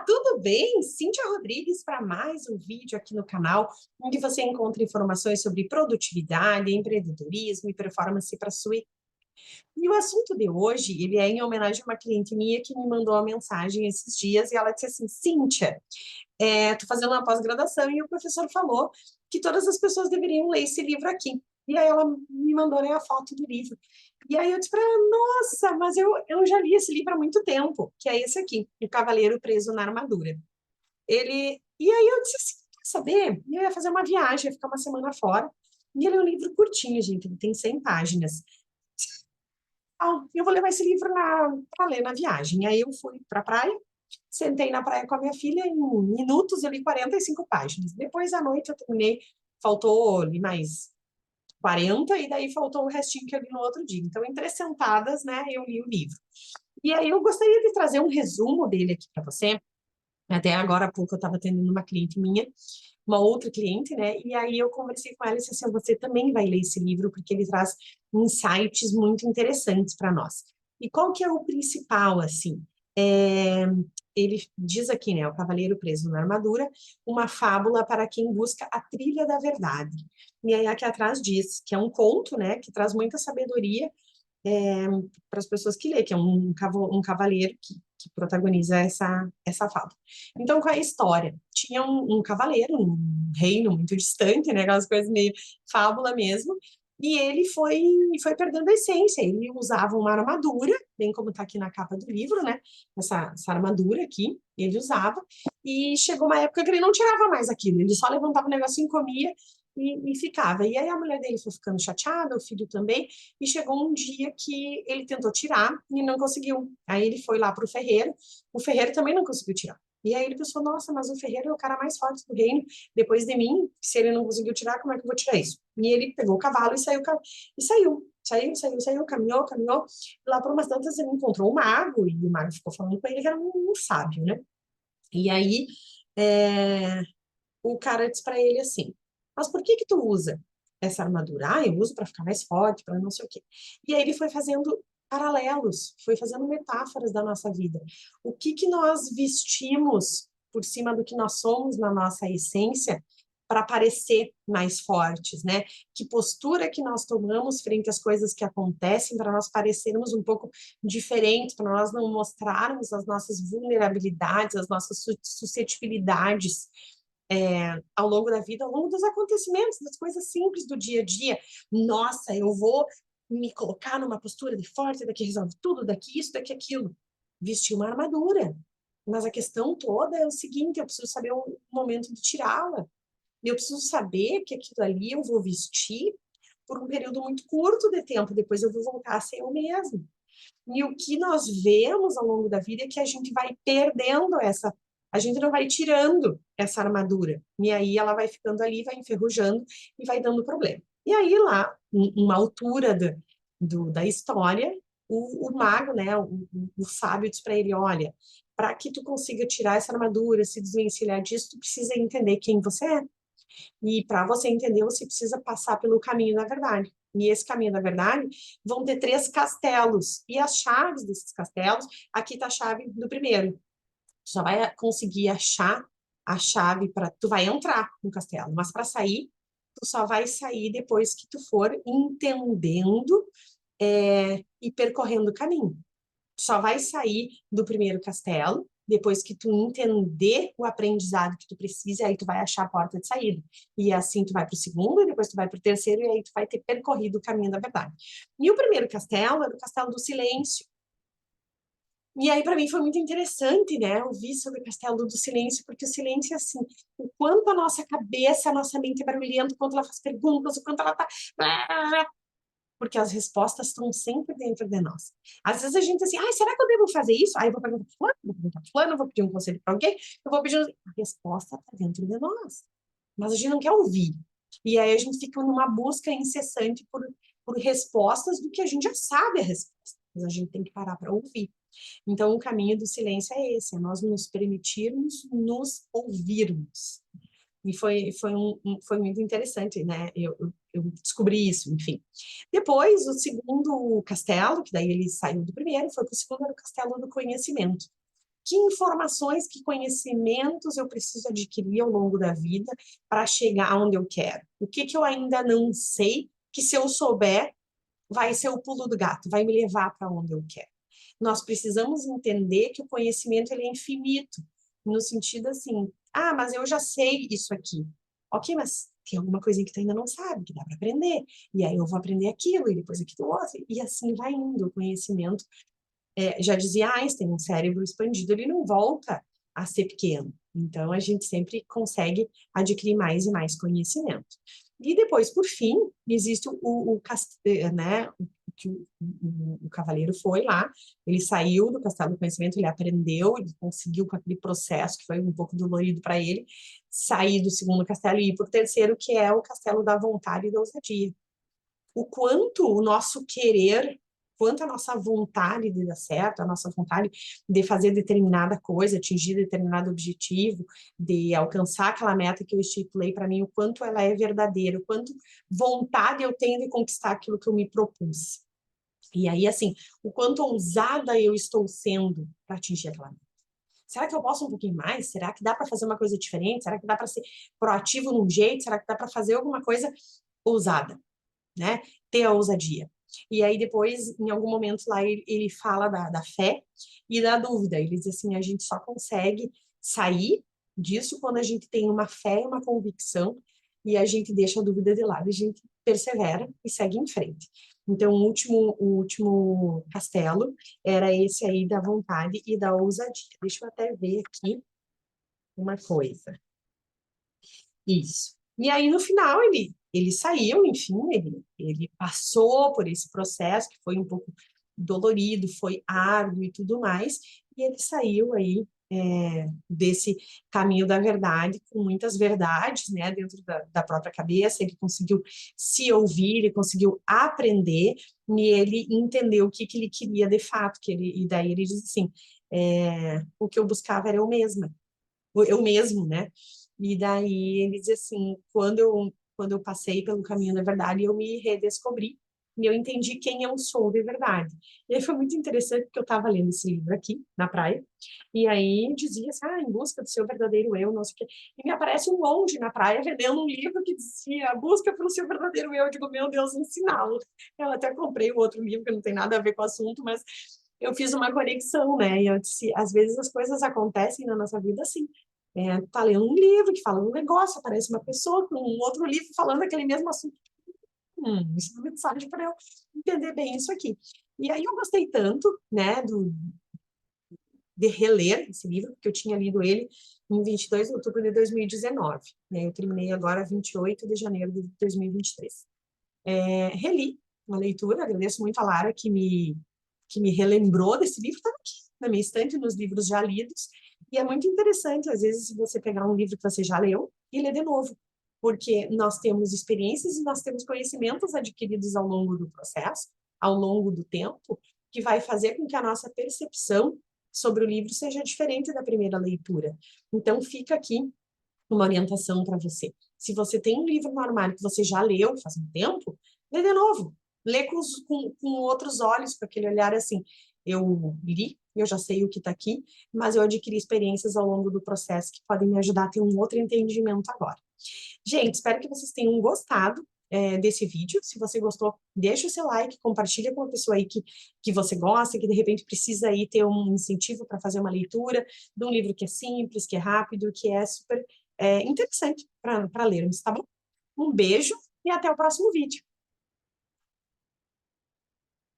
tudo bem? Cíntia Rodrigues para mais um vídeo aqui no canal, onde você encontra informações sobre produtividade, empreendedorismo e performance para sua equipe. E o assunto de hoje, ele é em homenagem a uma cliente minha que me mandou uma mensagem esses dias e ela disse assim, Cíntia, tô fazendo uma pós-graduação e o professor falou que todas as pessoas deveriam ler esse livro aqui. E aí ela me mandou, né, a foto do livro. E aí eu disse para ela, nossa, mas eu já li esse livro há muito tempo, que é esse aqui, O Cavaleiro Preso na Armadura. E aí eu disse assim, quer saber? Eu ia fazer uma viagem, ia ficar uma semana fora. E ele é um livro curtinho, gente, ele tem 100 páginas. Ah, eu vou levar esse livro para ler na viagem. Aí eu fui para a praia, sentei na praia com a minha filha, em minutos eu li 45 páginas. Depois à noite eu terminei, faltou ali mais 40, e daí faltou o restinho que eu li no outro dia. Então, em 3 sentadas, né, eu li o livro. E aí eu gostaria de trazer um resumo dele aqui para você. Até agora há pouco eu estava atendendo uma cliente minha, uma outra cliente, né? E aí eu conversei com ela e disse assim, você também vai ler esse livro, porque ele traz insights muito interessantes para nós. E qual que é o principal, assim? Ele diz aqui, né, o Cavaleiro Preso na Armadura, uma fábula para quem busca a trilha da verdade. E aí aqui atrás diz que é um conto, né, que traz muita sabedoria para as pessoas que lê, que é um cavaleiro que protagoniza essa fábula. Então, qual é a história? Tinha um cavaleiro, um reino muito distante, né, aquelas coisas meio fábula mesmo, e ele foi perdendo a essência. Ele usava uma armadura, bem como está aqui na capa do livro, né? Essa armadura aqui, ele usava, e chegou uma época que ele não tirava mais aquilo, ele só levantava o negocinho, comia e ficava. E aí a mulher dele foi ficando chateada, o filho também, e chegou um dia que ele tentou tirar e não conseguiu. Aí ele foi lá para o ferreiro também não conseguiu tirar. E aí ele pensou, nossa, mas o ferreiro é o cara mais forte do reino, depois de mim, se ele não conseguiu tirar, como é que eu vou tirar isso? E ele pegou o cavalo e saiu, caminhou. Lá por umas tantas ele encontrou um mago, e o mago ficou falando com ele que era um sábio, né? E aí é, o cara disse para ele assim, mas por que tu usa essa armadura? Ah, eu uso para ficar mais forte, para não sei o quê. E aí ele foi fazendo paralelos, foi fazendo metáforas da nossa vida. O que nós vestimos por cima do que nós somos na nossa essência para parecer mais fortes, né? Que postura que nós tomamos frente às coisas que acontecem para nós parecermos um pouco diferentes, para nós não mostrarmos as nossas vulnerabilidades, as nossas suscetibilidades ao longo da vida, ao longo dos acontecimentos, das coisas simples do dia a dia. Nossa, eu vou me colocar numa postura de forte, daqui resolve tudo, daqui isso, daqui aquilo. Vestir uma armadura. Mas a questão toda é o seguinte, eu preciso saber o momento de tirá-la. Eu preciso saber que aquilo ali eu vou vestir por um período muito curto de tempo, depois eu vou voltar a ser eu mesmo. E o que nós vemos ao longo da vida é que a gente vai perdendo a gente não vai tirando essa armadura. E aí ela vai ficando ali, vai enferrujando e vai dando problema. E aí lá, uma altura da história, o mago, né, o sábio diz para ele, olha, para que tu consiga tirar essa armadura, se desvencilhar disso, tu precisa entender quem você é. E para você entender, você precisa passar pelo caminho da verdade. E esse caminho da verdade vão ter 3 castelos. E as chaves desses castelos, aqui está a chave do primeiro. Tu só vai conseguir achar a chave para. Tu vai entrar no castelo, mas para sair, tu só vai sair depois que tu for entendendo e percorrendo o caminho. Tu só vai sair do primeiro castelo depois que tu entender o aprendizado que tu precisa, aí tu vai achar a porta de saída. E assim tu vai para o segundo, e depois tu vai para o terceiro, e aí tu vai ter percorrido o caminho da verdade. E o primeiro castelo era o castelo do silêncio. E aí, para mim, foi muito interessante, né, ouvir sobre o Castelo do Silêncio, porque o silêncio é assim, o quanto a nossa cabeça, a nossa mente é barulhenta, o quanto ela faz perguntas, o quanto ela tá porque as respostas estão sempre dentro de nós. Às vezes a gente diz assim, ah, será que eu devo fazer isso? Aí eu vou perguntar para fulano, vou perguntar para fulano, vou pedir um conselho para alguém, eu vou pedir... A resposta está dentro de nós, mas a gente não quer ouvir. E aí a gente fica numa busca incessante por respostas do que a gente já sabe a resposta, mas a gente tem que parar para ouvir. Então, o caminho do silêncio é esse, é nós nos permitirmos nos ouvirmos. E foi muito interessante, né? Eu descobri isso, enfim. Depois, o segundo castelo, que daí ele saiu do primeiro, foi para o segundo, era o castelo do conhecimento. Que informações, que conhecimentos eu preciso adquirir ao longo da vida para chegar onde eu quero? O que que eu ainda não sei, que se eu souber, vai ser o pulo do gato, vai me levar para onde eu quero. Nós precisamos entender que o conhecimento ele é infinito, no sentido assim, ah, mas eu já sei isso aqui. Ok, mas tem alguma coisa que tu ainda não sabe, que dá para aprender. E aí eu vou aprender aquilo, e depois aquilo outro, e assim vai indo o conhecimento. Já dizia Einstein, um cérebro expandido, ele não volta a ser pequeno. Então, a gente sempre consegue adquirir mais e mais conhecimento. E depois, por fim, existe né, que o cavaleiro foi lá, ele saiu do castelo do conhecimento, ele aprendeu, ele conseguiu com aquele processo que foi um pouco dolorido para ele, sair do segundo castelo e ir para o terceiro, que é o castelo da vontade e da ousadia. O quanto o nosso querer, quanto a nossa vontade de dar certo, a nossa vontade de fazer determinada coisa, atingir determinado objetivo, de alcançar aquela meta que eu estipulei para mim, o quanto ela é verdadeira, o quanto vontade eu tenho de conquistar aquilo que eu me propus. E aí, assim, o quanto ousada eu estou sendo para atingir aquela meta. Será que eu posso um pouquinho mais? Será que dá para fazer uma coisa diferente? Será que dá para ser proativo num jeito? Será que dá para fazer alguma coisa ousada? Né? Ter a ousadia. E aí depois, em algum momento lá, ele fala da fé e da dúvida. Ele diz assim, a gente só consegue sair disso quando a gente tem uma fé e uma convicção e a gente deixa a dúvida de lado, a gente persevera e segue em frente. Então, o último castelo era esse aí da vontade e da ousadia. Deixa eu até ver aqui uma coisa. Isso. E aí, no final, ele saiu, enfim, ele passou por esse processo, que foi um pouco dolorido, foi árduo e tudo mais, e ele saiu aí desse caminho da verdade, com muitas verdades, né, dentro da própria cabeça, ele conseguiu se ouvir, ele conseguiu aprender, e ele entendeu o que ele queria de fato, e daí ele diz assim, o que eu buscava era eu mesmo, né? E daí ele diz assim, quando eu passei pelo caminho da verdade, eu me redescobri e eu entendi quem eu sou de verdade. E aí foi muito interessante porque eu estava lendo esse livro aqui, na praia, e aí dizia assim, em busca do seu verdadeiro eu, não sei o quê. E me aparece um monge na praia vendendo um livro que dizia, busca pelo seu verdadeiro eu. Eu digo, meu Deus, um sinal. Eu até comprei o outro livro que não tem nada a ver com o assunto, mas eu fiz uma conexão, né? E eu disse, às vezes as coisas acontecem na nossa vida assim. Tá lendo um livro que fala um negócio, aparece uma pessoa com um outro livro falando aquele mesmo assunto. Isso é uma mensagem para eu entender bem isso aqui. E aí eu gostei tanto, né, de reler esse livro, porque eu tinha lido ele em 22 de outubro de 2019. Né? Eu terminei agora 28 de janeiro de 2023. Reli uma leitura, agradeço muito a Lara que me relembrou desse livro, está aqui na minha estante, nos livros já lidos, e é muito interessante, às vezes, você pegar um livro que você já leu e ler de novo, porque nós temos experiências e nós temos conhecimentos adquiridos ao longo do processo, ao longo do tempo, que vai fazer com que a nossa percepção sobre o livro seja diferente da primeira leitura. Então, fica aqui uma orientação para você. Se você tem um livro no armário que você já leu faz um tempo, lê de novo. Lê com outros olhos, com aquele olhar assim, eu li, eu já sei o que está aqui, mas eu adquiri experiências ao longo do processo que podem me ajudar a ter um outro entendimento agora. Gente, espero que vocês tenham gostado desse vídeo. Se você gostou, deixa o seu like, compartilha com uma pessoa aí que você gosta, que de repente precisa aí ter um incentivo para fazer uma leitura de um livro que é simples, que é rápido, que é super interessante para lermos, tá bom? Um beijo e até o próximo vídeo.